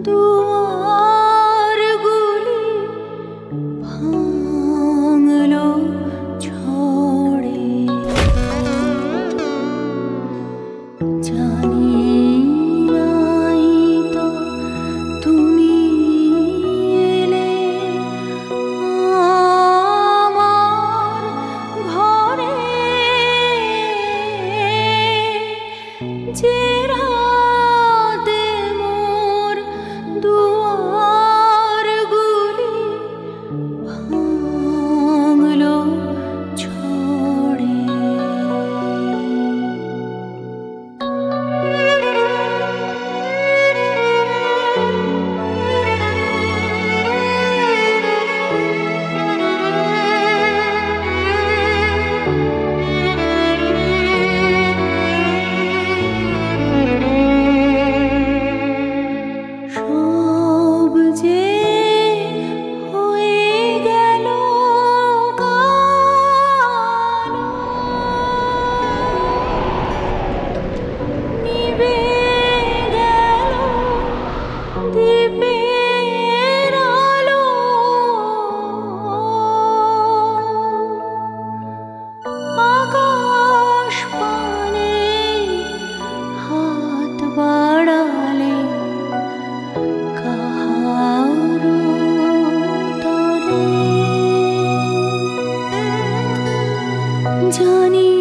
দুয়ারগুলি ভাঙলো ঝড়ে। জানি নাই তো তুমি এলে আমার ঘরে, যে রাতে মোর দুয়ারগুলি ভাঙলো ঝড়ে। সব যে হয়ে গেল কালো, নিভে গেল দ্বীপের আলো। আকাশ পানে হাত বাড়ালে কাহারো তরে। জানি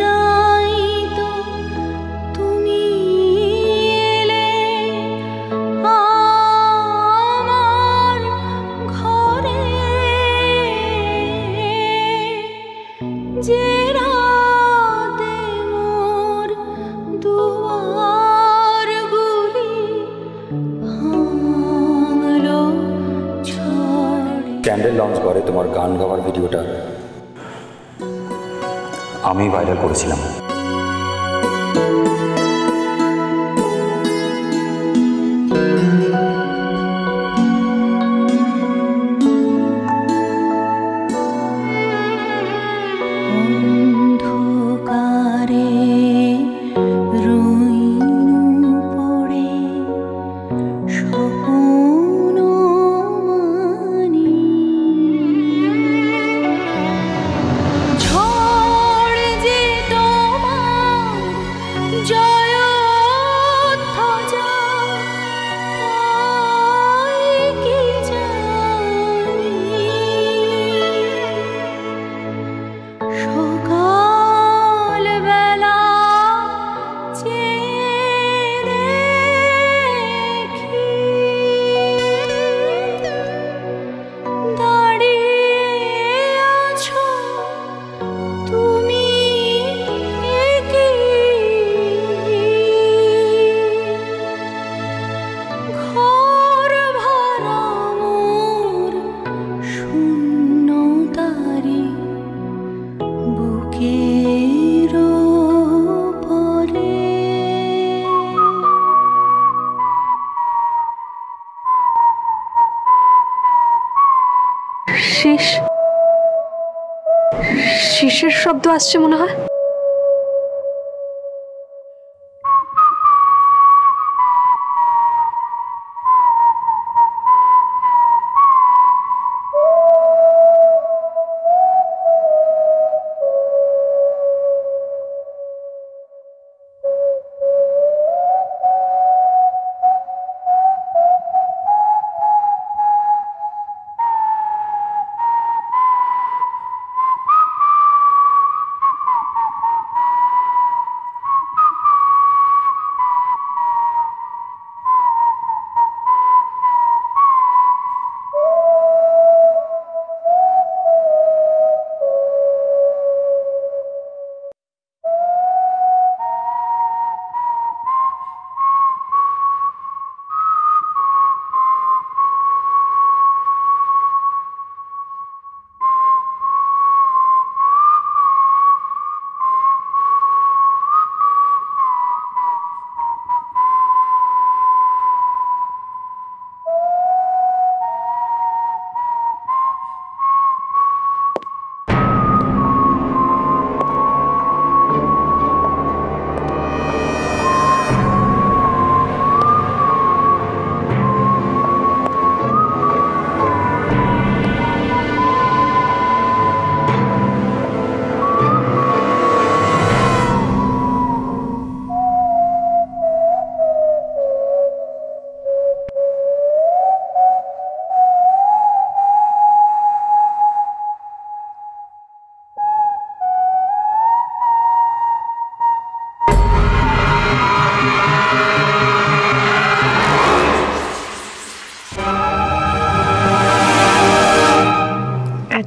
নাই তো তুমি এলে আমার ঘরে, যে রাতে মোর দুয়ারগুলি ভাঙলো ঝড়ে। ক্যান্ডেল লঞ্চ করে তোমার গান গাওয়ার ভিডিওটা আমি ভাইরাল করেছিলাম। অন্ধকারে রইনু পড়ে স্বপ্ন মানি। ঝড় যে তোমার জয়ধ্বজা, তাই কি জানি। সকাল বেলা চেয়ে দেখি দাঁড়িয়ে আছো তুমি একি। ঘর ভরা মোর শূন্যতারি বুকের পরে। শীষের শব্দ আসছে মনে হয়।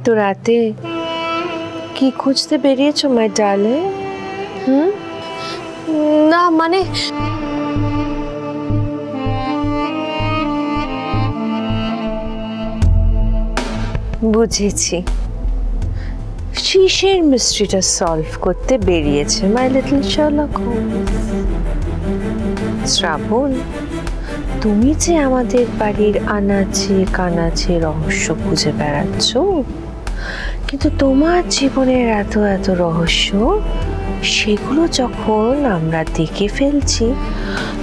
এত রাতে কি খুঁজতে বেরিয়েছো মাই ডার্লিং? না মানে বুঝেছি, শীষের মিস্ট্রিটা সলভ করতে বেরিয়েছে মাই লিটল শার্লক হোমস। শ্রাবণ, তুমি যে আমাদের বাড়ির আনাচে কানাচে রহস্য খুঁজে বেড়াচ্ছ, কিন্তু তোমার জীবনের এত এত রহস্য, সেগুলো যখন আমরা দেখে ফেলছি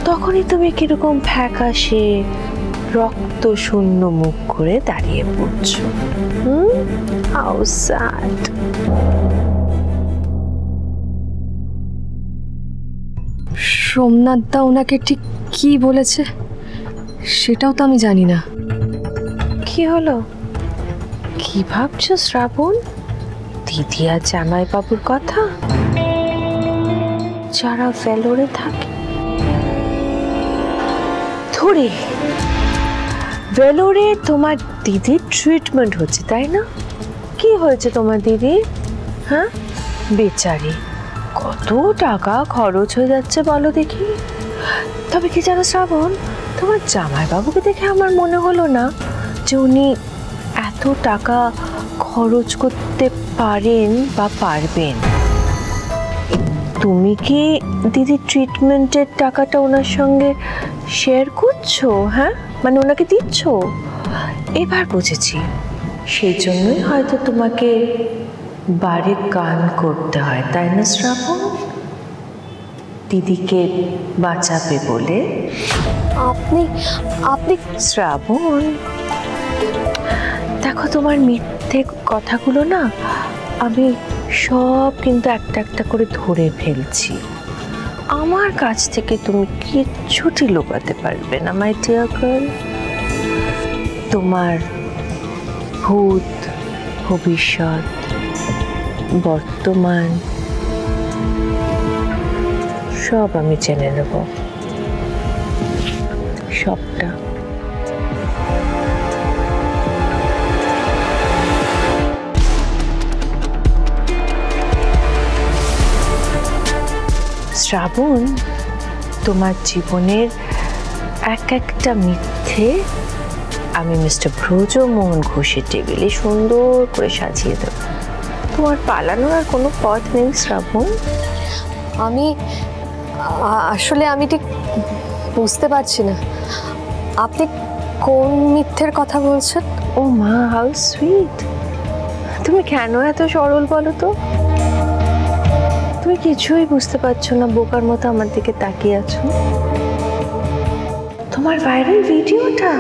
তখনই তুমি কিরকম ফ্যাকাশে রক্ত শূন্য মুখ করে দাঁড়িয়ে পড়ছো। How sad. সোমনাথ দা ওনাকে ঠিক কি বলেছে সেটাও তো আমি জানি না। কি হলো, কি ভাবছো শ্রাবণ? দিদি আর জামাই বাবুর কথা, যারা ভেলোরে থাকে? ধরে ভেলোরে তোমার দিদির ট্রিটমেন্ট হচ্ছে, তাই না? কি হয়েছে তোমার দিদি? হ্যাঁ, বেচারি কত টাকা খরচ হয়ে যাচ্ছে বলো দেখি। তবে কি জানো শ্রাবণ, তোমার জামাইবাবুকে দেখে আমার মনে হলো না যে উনি এত টাকা খরচ করতে পারেন বা পারবেন। তুমি কি দিদির ট্রিটমেন্টের টাকাটা ওনার সঙ্গে শেয়ার করছো? হ্যাঁ, মানে ওনাকে দিচ্ছ? এবার বুঝেছি, সেই জন্যই হয়তো তোমাকে বারে গান করতে হয়, তাই না শ্রাবণ? দিদিকে বাঁচাবে বলে। আপনি আপনি শ্রাবণ, দেখো তোমার মিথ্যে কথাগুলো না আমি সব কিন্তু একটা একটা করে ধরে ফেলছি। আমার কাছ থেকে তুমি কিচ্ছুটি লুকাতে পারবে না মাই ডিয়ার গার্ল। তোমার ভূত, ভবিষ্যৎ, বর্তমান সব আমি জেনে নেব, সবটা। শ্রাবণ, তোমার জীবনের এক একটা মিথ্যে আমি মিস্টার ব্রজমোহন ঘোষের টেবিলে সুন্দর করে সাজিয়ে দেব। তোমার পালানোর আর কোনো পথ নেই শ্রাবণ। আমি আসলে আমি ঠিক বুঝতে পারছি না আপনি কোন মিথ্যের কথা বলছেন। ও মা, হাউ সুইট। তুমি কেন এত সরল বলো তো? তুমি কিছুই বুঝতে পারছো না, বোকার মতো আমার দিকে তাকিয়ে আছো। তোমার ভাইরাল ভিডিওটা,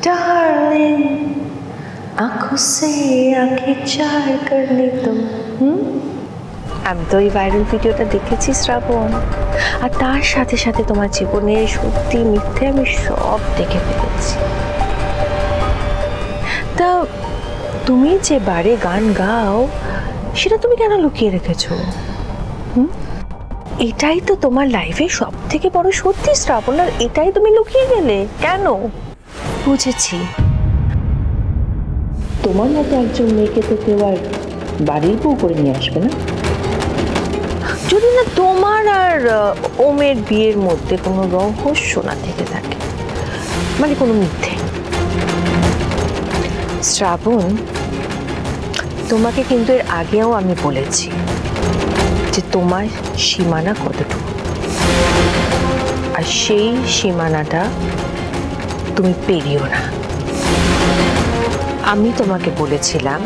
डार्लिंग आंखों से आंखें चार करने तुम। আমি তো এই ভাইরাল ভিডিওটা দেখেছি শ্রাবণ, আর তার সাথে সাথে তোমার জীবনের সত্যি মিথ্যে আমি সব দেখে ফেলেছি। তা তুমি যে বারে গান গাও সেটা তুমি কেন লুকিয়ে রেখেছো? এটাই তো তোমার লাইফে সব থেকে বড় সত্যি শ্রাবণ, আর এটাই তুমি লুকিয়ে গেলে কেন? বুঝেছি, তোমার মতো একজন মেয়েকে তো কেউ আর বাড়ির বউ করে নিয়ে আসবে না, যদি না তোমার আর ওমের বিয়ের মধ্যে কোনো রহস্য না থেকে থাকে, মানে কোনো মিথ্যে। শ্রাবণ, তোমাকে কিন্তু এর আগেও আমি বলেছি যে তোমার সীমানা কতটুকু, আর সেই সীমানাটা তুমি পেরিও না। আমি তোমাকে বলেছিলাম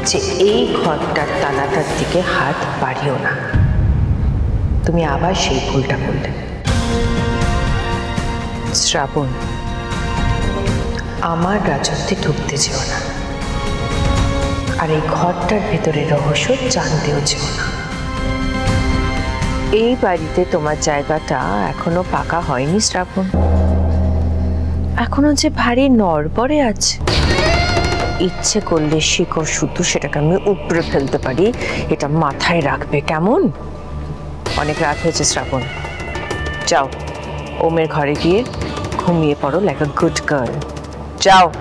যে এই ঘরটার তালাটার দিকে হাত বাড়িও না, তুমি আবার সেই ভুলটা করলে। শ্রাবণ, আমার রাজত্বে ঢুকতে যেও না, আর এই ঘরটার ভেতরে রহস্য জানতেও যেও না। এই বাড়িতে তোমার জায়গাটা এখনো পাকা হয়নি শ্রাবণ, এখনো যে ভারী নড়বড়ে আছে। ইচ্ছে করলে শিকড় শুধু সেটাকে আমি উপড়ে ফেলতে পারি, এটা মাথায় রাখবে কেমন? অনেক রাত হয়েছে শ্রাবণ, যাও ওমের ঘরে গিয়ে ঘুমিয়ে পড়ো লাইক আ গুড গার্ল। যাও।